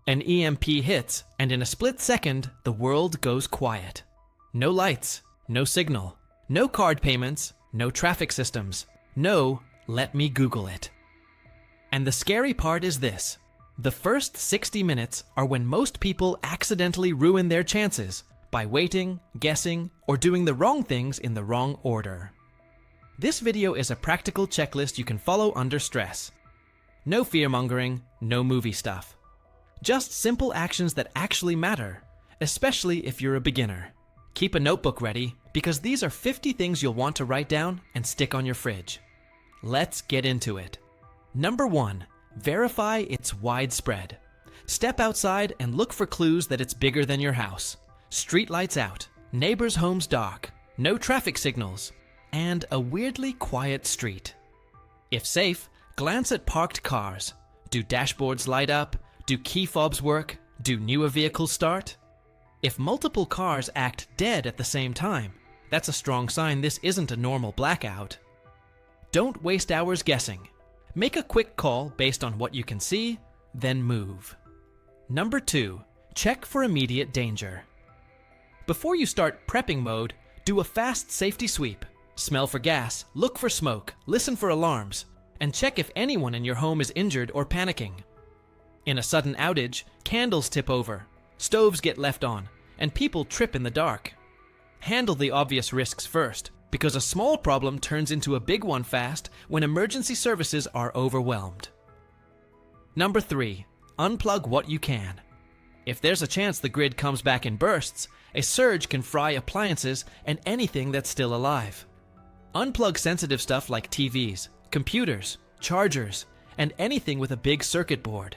An EMP hits, and in a split second, the world goes quiet. No lights, no signal, no card payments, no traffic systems, no, let me Google it. And the scary part is this. The first 60 minutes are when most people accidentally ruin their chances by waiting, guessing, or doing the wrong things in the wrong order. This video is a practical checklist you can follow under stress. No fear-mongering, no movie stuff. Just simple actions that actually matter, especially if you're a beginner. Keep a notebook ready, because these are 50 things you'll want to write down and stick on your fridge. Let's get into it. Number 1. Verify it's widespread. Step outside and look for clues that it's bigger than your house. Street lights out, neighbors' homes dark, no traffic signals, and a weirdly quiet street. If safe, glance at parked cars. Do dashboards light up? Do key fobs work? Do newer vehicles start? If multiple cars act dead at the same time, that's a strong sign this isn't a normal blackout. Don't waste hours guessing. Make a quick call based on what you can see, then move. Number 2. Check for immediate danger. Before you start prepping mode, do a fast safety sweep. Smell for gas, look for smoke, listen for alarms, and check if anyone in your home is injured or panicking. In a sudden outage, candles tip over, stoves get left on, and people trip in the dark. Handle the obvious risks first, because a small problem turns into a big one fast when emergency services are overwhelmed. Number 3. Unplug what you can. If there's a chance the grid comes back in bursts, a surge can fry appliances and anything that's still alive. Unplug sensitive stuff like TVs, computers, chargers, and anything with a big circuit board.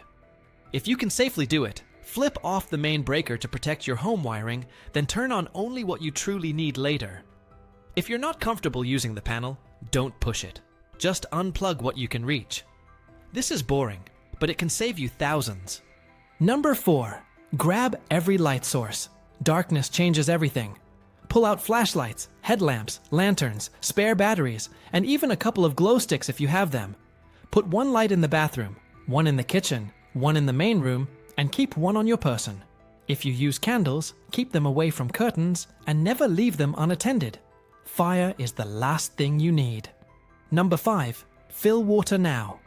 If you can safely do it, flip off the main breaker to protect your home wiring, then turn on only what you truly need later. If you're not comfortable using the panel, don't push it. Just unplug what you can reach. This is boring, but it can save you thousands. Number 4. Grab every light source. Darkness changes everything. Pull out flashlights, headlamps, lanterns, spare batteries, and even a couple of glow sticks if you have them. Put one light in the bathroom, one in the kitchen, one in the main room, and keep one on your person. If you use candles, keep them away from curtains and never leave them unattended. Fire is the last thing you need. Number 5. Fill water now.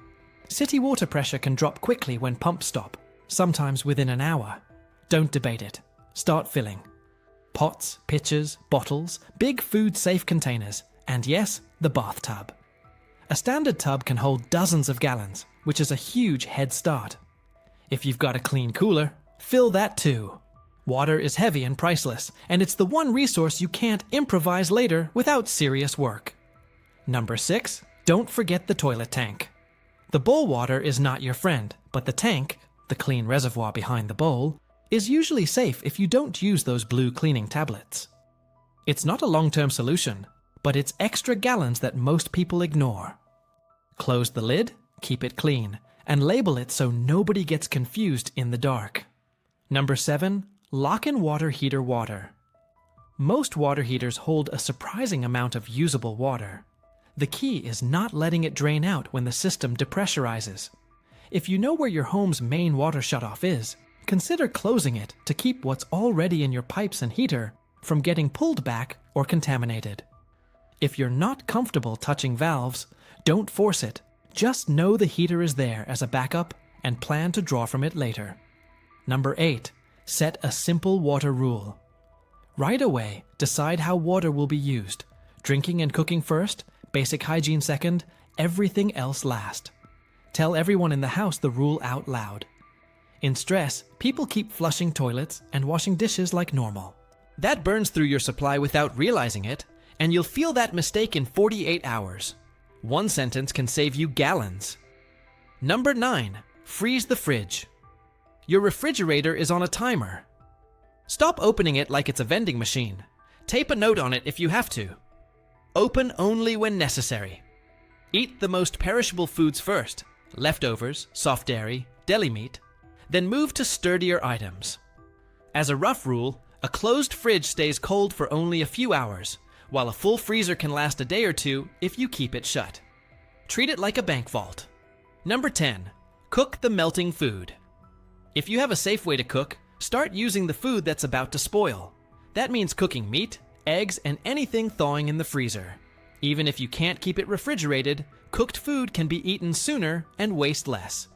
City water pressure can drop quickly when pumps stop, sometimes within an hour. Don't debate it. Start filling. Pots, pitchers, bottles, big food-safe containers, and yes, the bathtub. A standard tub can hold dozens of gallons, which is a huge head start. If you've got a clean cooler, fill that too. Water is heavy and priceless, and it's the one resource you can't improvise later without serious work. Number 6. Don't forget the toilet tank. The bowl water is not your friend, but the tank, the clean reservoir behind the bowl, is usually safe if you don't use those blue cleaning tablets. It's not a long-term solution, but it's extra gallons that most people ignore. Close the lid, keep it clean, and label it so nobody gets confused in the dark. Number 7. Lock-in water heater water. Most water heaters hold a surprising amount of usable water. The key is not letting it drain out when the system depressurizes. If you know where your home's main water shutoff is, consider closing it to keep what's already in your pipes and heater from getting pulled back or contaminated. If you're not comfortable touching valves, don't force it. Just know the heater is there as a backup and plan to draw from it later. Number 8. Set a simple water rule. Right away, decide how water will be used. Drinking and cooking first, basic hygiene second, everything else last. Tell everyone in the house the rule out loud. In stress, people keep flushing toilets and washing dishes like normal. That burns through your supply without realizing it, and you'll feel that mistake in 48 hours. One sentence can save you gallons. Number 9. Freeze the fridge. Your refrigerator is on a timer. Stop opening it like it's a vending machine. Tape a note on it if you have to. Open only when necessary. Eat the most perishable foods first, leftovers, soft dairy, deli meat, then move to sturdier items. As a rough rule, a closed fridge stays cold for only a few hours, while a full freezer can last a day or two if you keep it shut. Treat it like a bank vault. Number 10. Cook the melting food. If you have a safe way to cook, start using the food that's about to spoil. That means cooking meat, eggs, and anything thawing in the freezer. Even if you can't keep it refrigerated, cooked food can be eaten sooner and waste less.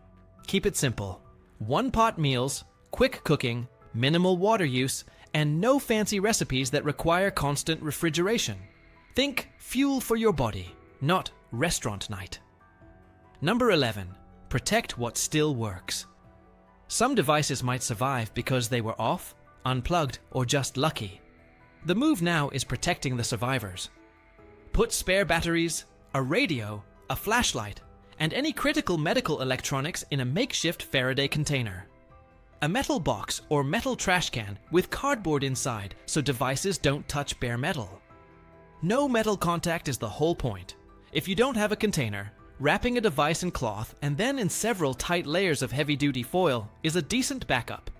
Keep it simple. One-pot meals, quick cooking, minimal water use, and no fancy recipes that require constant refrigeration. Think fuel for your body, not restaurant night. Number 11. Protect what still works. Some devices might survive because they were off, unplugged, or just lucky. The move now is protecting the survivors. Put spare batteries, a radio, a flashlight, and any critical medical electronics in a makeshift Faraday container. A metal box or metal trash can with cardboard inside so devices don't touch bare metal. No metal contact is the whole point. If you don't have a container, wrapping a device in cloth and then in several tight layers of heavy-duty foil is a decent backup.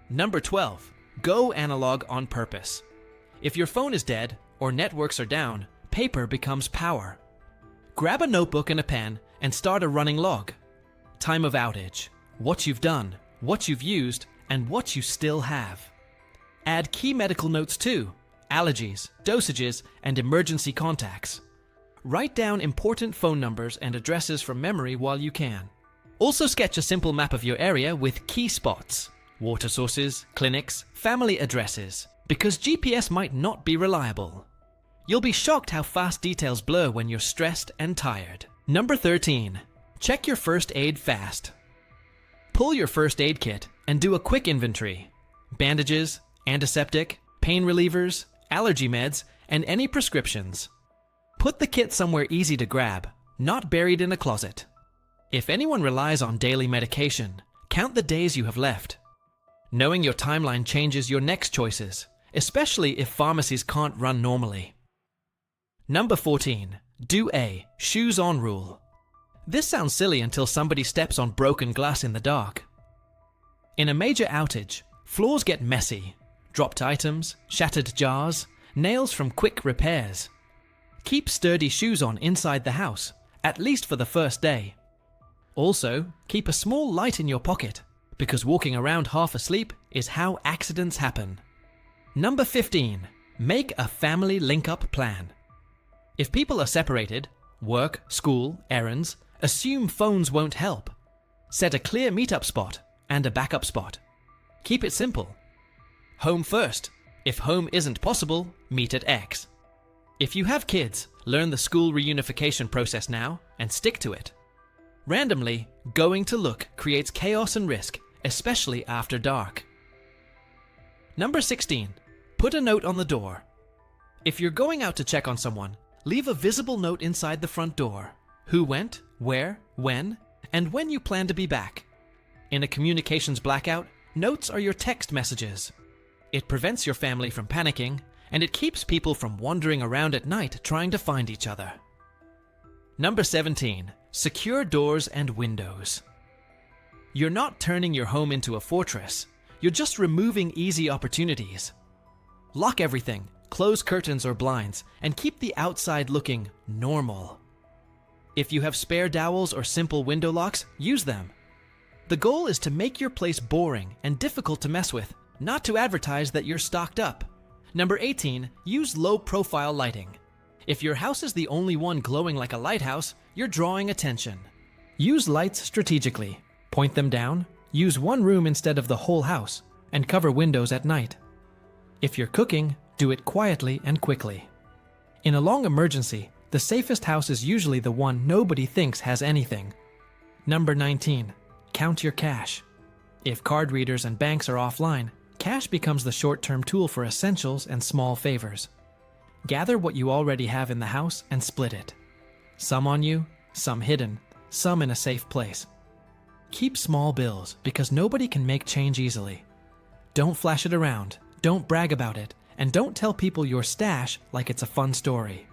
Number 12. Go analog on purpose. If your phone is dead or networks are down, paper becomes power. Grab a notebook and a pen and start a running log. Time of outage, what you've done, what you've used, and what you still have. Add key medical notes too, allergies, dosages, and emergency contacts. Write down important phone numbers and addresses from memory while you can. Also sketch a simple map of your area with key spots, water sources, clinics, family addresses, because GPS might not be reliable. You'll be shocked how fast details blur when you're stressed and tired. Number 13. Check your first aid fast. Pull your first aid kit and do a quick inventory. Bandages, antiseptic, pain relievers, allergy meds, and any prescriptions. Put the kit somewhere easy to grab, not buried in a closet. If anyone relies on daily medication, count the days you have left. Knowing your timeline changes your next choices, especially if pharmacies can't run normally. Number 14. Do a shoes on rule. This sounds silly until somebody steps on broken glass in the dark. In a major outage, floors get messy. Dropped items, shattered jars, nails from quick repairs. Keep sturdy shoes on inside the house, at least for the first day. Also, keep a small light in your pocket, because walking around half asleep is how accidents happen. Number 15. Make a family link-up plan. If people are separated, work, school, errands, assume phones won't help. Set a clear meetup spot and a backup spot. Keep it simple. Home first. If home isn't possible, meet at X. If you have kids, learn the school reunification process now and stick to it. Randomly, going to look creates chaos and risk, especially after dark. Number 16. Put a note on the door. If you're going out to check on someone, leave a visible note inside the front door. Who went, where, when, and when you plan to be back. In a communications blackout, notes are your text messages. It prevents your family from panicking, and it keeps people from wandering around at night trying to find each other. Number 17. Secure doors and windows. You're not turning your home into a fortress. You're just removing easy opportunities. Lock everything, close curtains or blinds, and keep the outside looking normal. If you have spare dowels or simple window locks, use them. The goal is to make your place boring and difficult to mess with, not to advertise that you're stocked up. Number 18. Use low-profile lighting. If your house is the only one glowing like a lighthouse, you're drawing attention. Use lights strategically. Point them down, use one room instead of the whole house, and cover windows at night. If you're cooking, do it quietly and quickly. In a long emergency, the safest house is usually the one nobody thinks has anything. Number 19. Count your cash. If card readers and banks are offline, cash becomes the short-term tool for essentials and small favors. Gather what you already have in the house and split it. Some on you, some hidden, some in a safe place. Keep small bills because nobody can make change easily. Don't flash it around, don't brag about it, and don't tell people your stash like it's a fun story.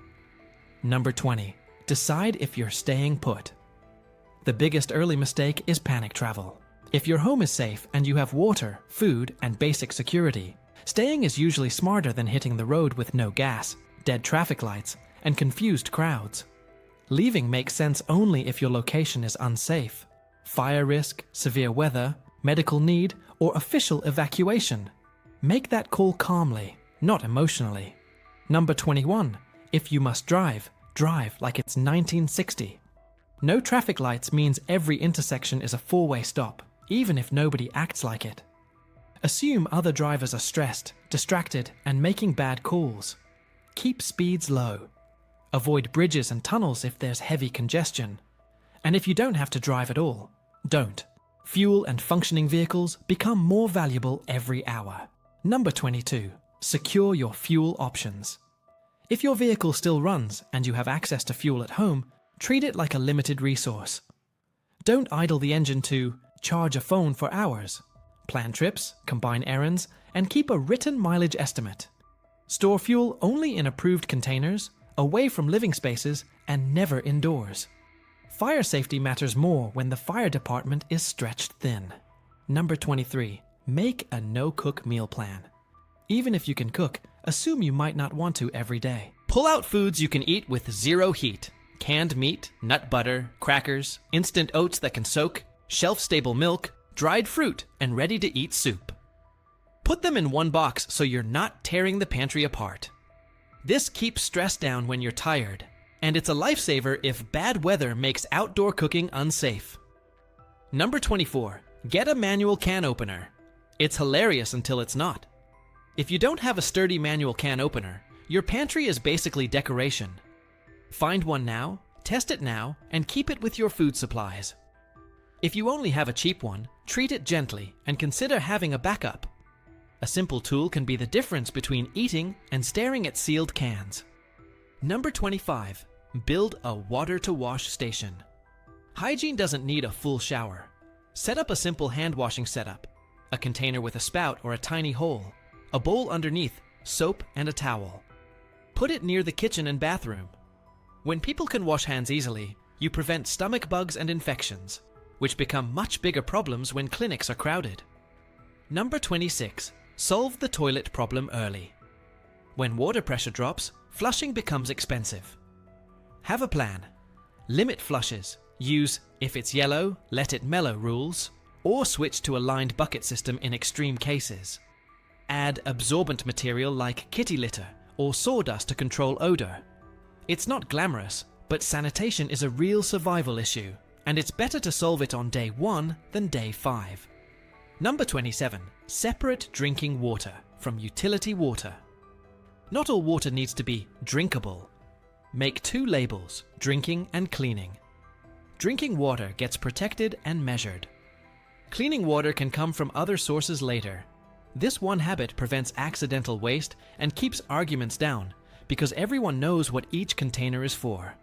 Number 20. Decide if you're staying put. The biggest early mistake is panic travel. If your home is safe and you have water, food, and basic security, staying is usually smarter than hitting the road with no gas, dead traffic lights, and confused crowds. Leaving makes sense only if your location is unsafe. Fire risk, severe weather, medical need, or official evacuation. Make that call calmly, not emotionally. Number 21. If you must drive, drive like it's 1960. No traffic lights means every intersection is a four-way stop, even if nobody acts like it. Assume other drivers are stressed, distracted, and making bad calls. Keep speeds low. Avoid bridges and tunnels if there's heavy congestion. And if you don't have to drive at all, don't. Fuel and functioning vehicles become more valuable every hour. Number 22. Secure your fuel options. If your vehicle still runs and you have access to fuel at home, treat it like a limited resource. Don't idle the engine to charge a phone for hours. Plan trips, combine errands, and keep a written mileage estimate. Store fuel only in approved containers, away from living spaces, and never indoors. Fire safety matters more when the fire department is stretched thin. Number 23. Make a no-cook meal plan. Even if you can cook, assume you might not want to every day. Pull out foods you can eat with zero heat. Canned meat, nut butter, crackers, instant oats that can soak, shelf-stable milk, dried fruit, and ready-to-eat soup. Put them in one box so you're not tearing the pantry apart. This keeps stress down when you're tired, and it's a lifesaver if bad weather makes outdoor cooking unsafe. Number 24. Get a manual can opener. It's hilarious until it's not. If you don't have a sturdy manual can opener, your pantry is basically decoration. Find one now, test it now, and keep it with your food supplies. If you only have a cheap one, treat it gently and consider having a backup. A simple tool can be the difference between eating and staring at sealed cans. Number 25. Build a water-to-wash station. Hygiene doesn't need a full shower. Set up a simple hand-washing setup. A container with a spout or a tiny hole. A bowl underneath, soap and a towel. Put it near the kitchen and bathroom. When people can wash hands easily, you prevent stomach bugs and infections, which become much bigger problems when clinics are crowded. Number 26. Solve the toilet problem early. When water pressure drops, flushing becomes expensive. Have a plan. Limit flushes. Use if it's yellow, let it mellow rules, or switch to a lined bucket system in extreme cases. Add absorbent material like kitty litter or sawdust to control odor. It's not glamorous, but sanitation is a real survival issue, and it's better to solve it on day 1 than day 5. Number 27. Separate drinking water from utility water. Not all water needs to be drinkable. Make 2 labels, drinking and cleaning. Drinking water gets protected and measured. Cleaning water can come from other sources later. This one habit prevents accidental waste and keeps arguments down because everyone knows what each container is for.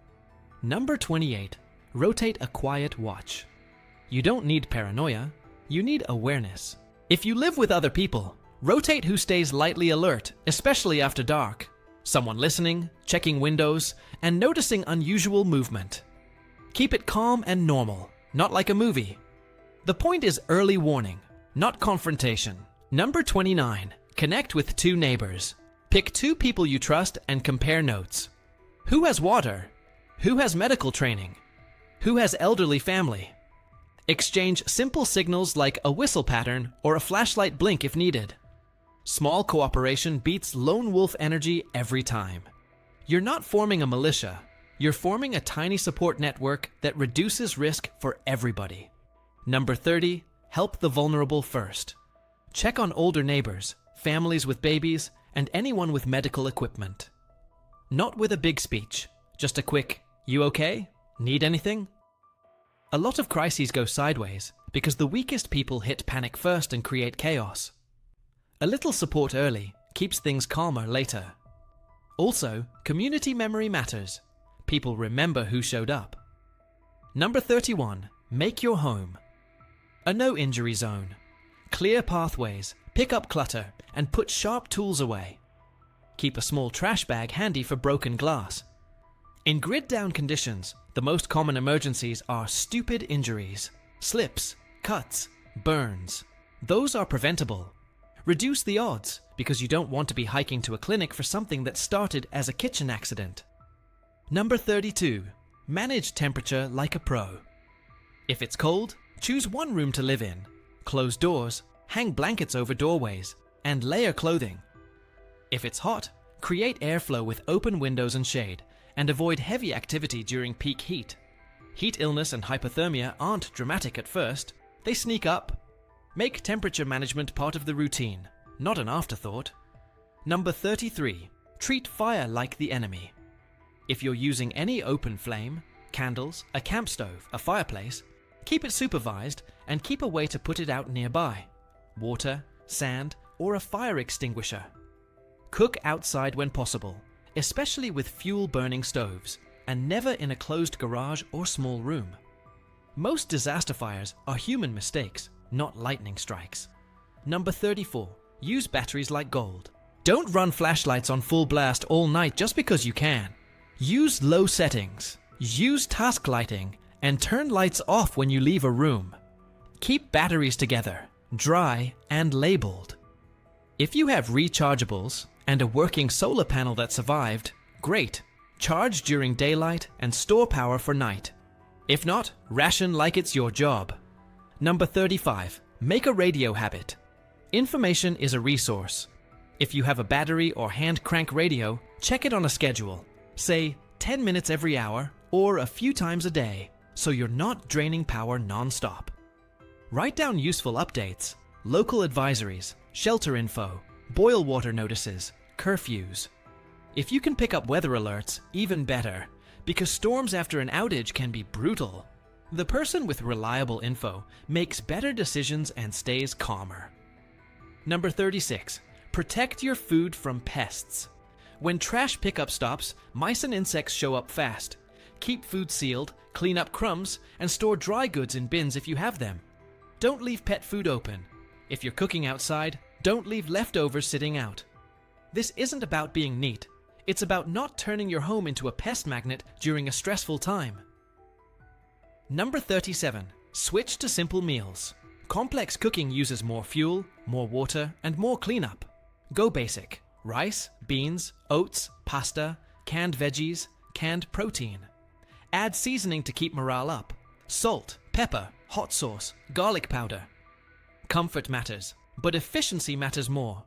Number 28. Rotate a quiet watch. You don't need paranoia, you need awareness. If you live with other people, rotate who stays lightly alert, especially after dark. Someone listening, checking windows, and noticing unusual movement. Keep it calm and normal, not like a movie. The point is early warning, not confrontation. Number 29. Connect with 2 neighbors. Pick 2 people you trust and compare notes. Who has water? Who has medical training? Who has elderly family? Exchange simple signals like a whistle pattern or a flashlight blink if needed. Small cooperation beats lone wolf energy every time. You're not forming a militia. You're forming a tiny support network that reduces risk for everybody. Number 30. Help the vulnerable first. Check on older neighbors, families with babies, and anyone with medical equipment. Not with a big speech, just a quick, "You okay? Need anything?" A lot of crises go sideways because the weakest people hit panic first and create chaos. A little support early keeps things calmer later. Also, community memory matters. People remember who showed up. Number 31. Make your home a no-injury zone. Clear pathways, pick up clutter, and put sharp tools away. Keep a small trash bag handy for broken glass. In grid-down conditions, the most common emergencies are stupid injuries, slips, cuts, burns. Those are preventable. Reduce the odds, because you don't want to be hiking to a clinic for something that started as a kitchen accident. Number 32. Manage temperature like a pro. If it's cold, choose one room to live in. close doors, hang blankets over doorways, and layer clothing. If it's hot, create airflow with open windows and shade, and avoid heavy activity during peak heat. Heat illness and hypothermia aren't dramatic at first, they sneak up. Make temperature management part of the routine, not an afterthought. Number 33. Treat fire like the enemy. If you're using any open flame, candles, a camp stove, a fireplace, keep it supervised and keep a way to put it out nearby. Water, sand, or a fire extinguisher. Cook outside when possible, especially with fuel-burning stoves, and never in a closed garage or small room. Most disaster fires are human mistakes, not lightning strikes. Number 34. Use batteries like gold. Don't run flashlights on full blast all night just because you can. Use low settings, use task lighting, and turn lights off when you leave a room. Keep batteries together, dry and labeled. If you have rechargeables and a working solar panel that survived, great. Charge during daylight and store power for night. If not, ration like it's your job. Number 35. Make a radio habit. Information is a resource. If you have a battery or hand crank radio, check it on a schedule. Say 10 minutes every hour or a few times a day, so you're not draining power non-stop. Write down useful updates, local advisories, shelter info, boil water notices, curfews. If you can pick up weather alerts, even better, because storms after an outage can be brutal. The person with reliable info makes better decisions and stays calmer. Number 36. Protect your food from pests. When trash pickup stops, mice and insects show up fast. Keep food sealed, clean up crumbs, and store dry goods in bins if you have them. Don't leave pet food open. If you're cooking outside, don't leave leftovers sitting out. This isn't about being neat. It's about not turning your home into a pest magnet during a stressful time. Number 37. Switch to simple meals. Complex cooking uses more fuel, more water, and more cleanup. Go basic. Rice, beans, oats, pasta, canned veggies, canned protein. Add seasoning to keep morale up. Salt, pepper, hot sauce, garlic powder. Comfort matters, but efficiency matters more.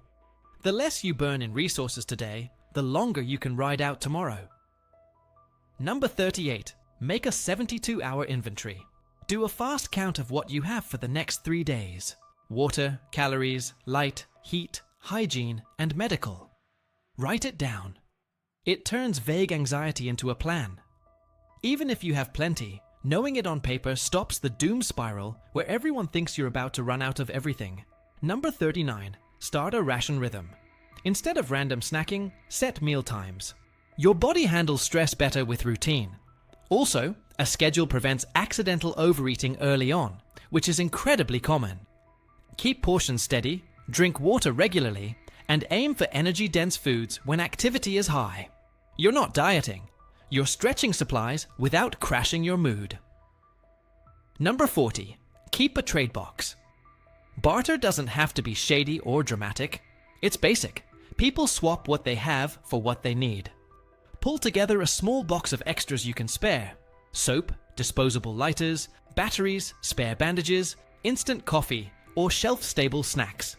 The less you burn in resources today, the longer you can ride out tomorrow. Number 38. Make a 72-hour inventory. Do a fast count of what you have for the next 3 days. Water, calories, light, heat, hygiene, and medical. Write it down. It turns vague anxiety into a plan. Even if you have plenty, knowing it on paper stops the doom spiral where everyone thinks you're about to run out of everything. Number 39. Start a ration rhythm. Instead of random snacking, set meal times. Your body handles stress better with routine. Also, a schedule prevents accidental overeating early on, which is incredibly common. Keep portions steady, drink water regularly, and aim for energy-dense foods when activity is high. You're not dieting. You're stretching supplies without crashing your mood. Number 40. Keep a trade box. Barter doesn't have to be shady or dramatic. It's basic. People swap what they have for what they need. Pull together a small box of extras you can spare. Soap, disposable lighters, batteries, spare bandages, instant coffee, or shelf-stable snacks.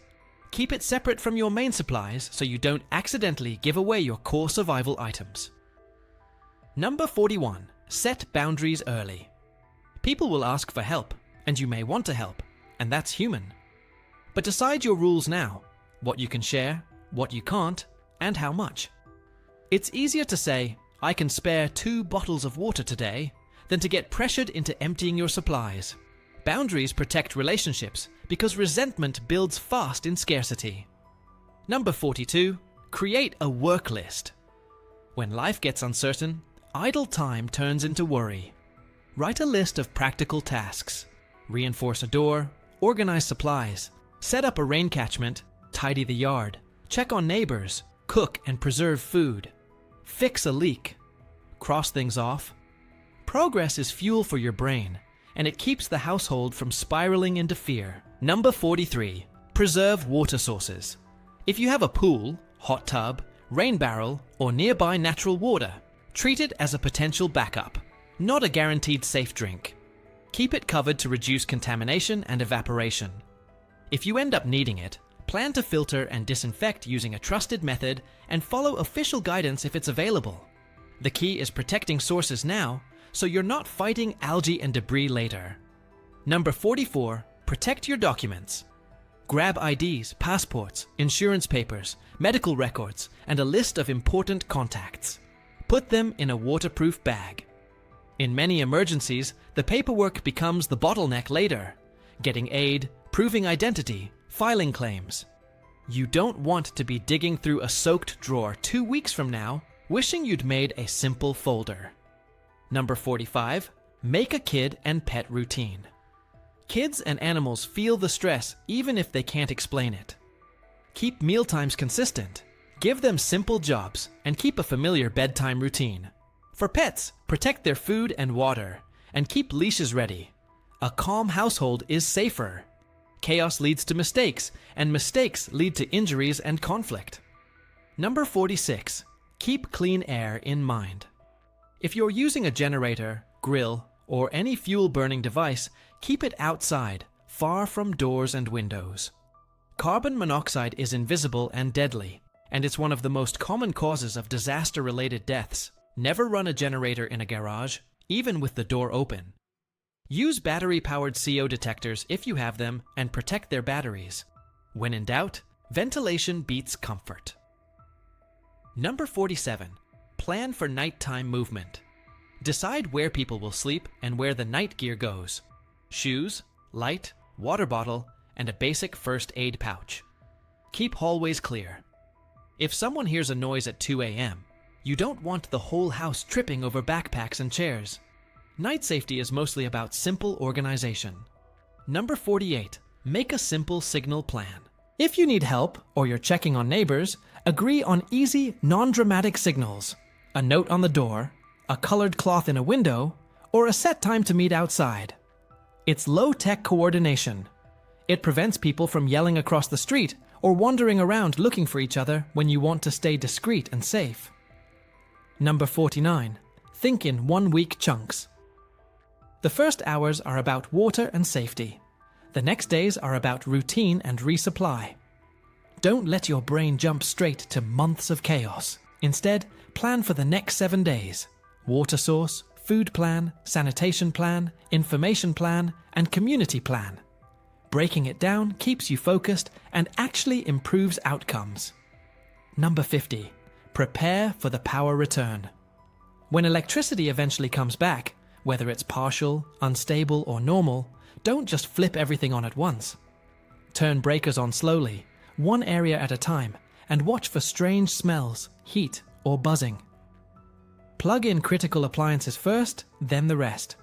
Keep it separate from your main supplies so you don't accidentally give away your core survival items. Number 41. Set boundaries early. People will ask for help, and you may want to help, and that's human. But decide your rules now, what you can share, what you can't, and how much. It's easier to say, I can spare 2 bottles of water today, than to get pressured into emptying your supplies. Boundaries protect relationships because resentment builds fast in scarcity. Number 42. Create a work list. When life gets uncertain, idle time turns into worry. Write a list of practical tasks. Reinforce a door, organize supplies, set up a rain catchment, tidy the yard, check on neighbors, cook and preserve food, fix a leak, cross things off. Progress is fuel for your brain, and it keeps the household from spiraling into fear. Number 43. Preserve water sources. If you have a pool, hot tub, rain barrel, or nearby natural water, treat it as a potential backup, not a guaranteed safe drink. Keep it covered to reduce contamination and evaporation. If you end up needing it, plan to filter and disinfect using a trusted method and follow official guidance if it's available. The key is protecting sources now, so you're not fighting algae and debris later. Number 44, protect your documents. Grab IDs, passports, insurance papers, medical records, and a list of important contacts. Put them in a waterproof bag. In many emergencies, the paperwork becomes the bottleneck later. Getting aid, proving identity, filing claims. You don't want to be digging through a soaked drawer 2 weeks from now, wishing you'd made a simple folder. Number 45, make a kid and pet routine. Kids and animals feel the stress even if they can't explain it. Keep mealtimes consistent, give them simple jobs, and keep a familiar bedtime routine. For pets, protect their food and water, and keep leashes ready. A calm household is safer. Chaos leads to mistakes, and mistakes lead to injuries and conflict. Number 46, keep clean air in mind. If you're using a generator, grill, or any fuel-burning device, keep it outside, far from doors and windows. Carbon monoxide is invisible and deadly, and it's one of the most common causes of disaster-related deaths. Never run a generator in a garage, even with the door open. Use battery-powered CO detectors if you have them and protect their batteries. When in doubt, ventilation beats comfort. Number 47, plan for nighttime movement. Decide where people will sleep and where the night gear goes. Shoes, light, water bottle, and a basic first aid pouch. Keep hallways clear. If someone hears a noise at 2 a.m., you don't want the whole house tripping over backpacks and chairs. Night safety is mostly about simple organization. Number 48, make a simple signal plan. If you need help or you're checking on neighbors, agree on easy, non-dramatic signals. A note on the door, a colored cloth in a window, or a set time to meet outside. It's low-tech coordination. It prevents people from yelling across the street or wandering around looking for each other when you want to stay discreet and safe. Number 49, think in 1-week chunks. The first hours are about water and safety. The next days are about routine and resupply. Don't let your brain jump straight to months of chaos. Instead, plan for the next 7 days. Water source, food plan, sanitation plan, information plan, and community plan. Breaking it down keeps you focused and actually improves outcomes. Number 50, prepare for the power return. When electricity eventually comes back, whether it's partial, unstable, or normal, don't just flip everything on at once. Turn breakers on slowly, one area at a time, and watch for strange smells, heat, or buzzing. Plug in critical appliances first, then the rest.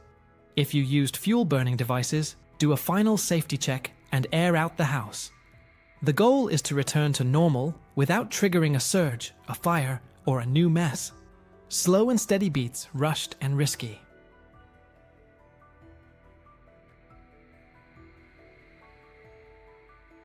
If you used fuel-burning devices, do a final safety check and air out the house. The goal is to return to normal without triggering a surge, a fire, or a new mess. Slow and steady beats, rushed and risky.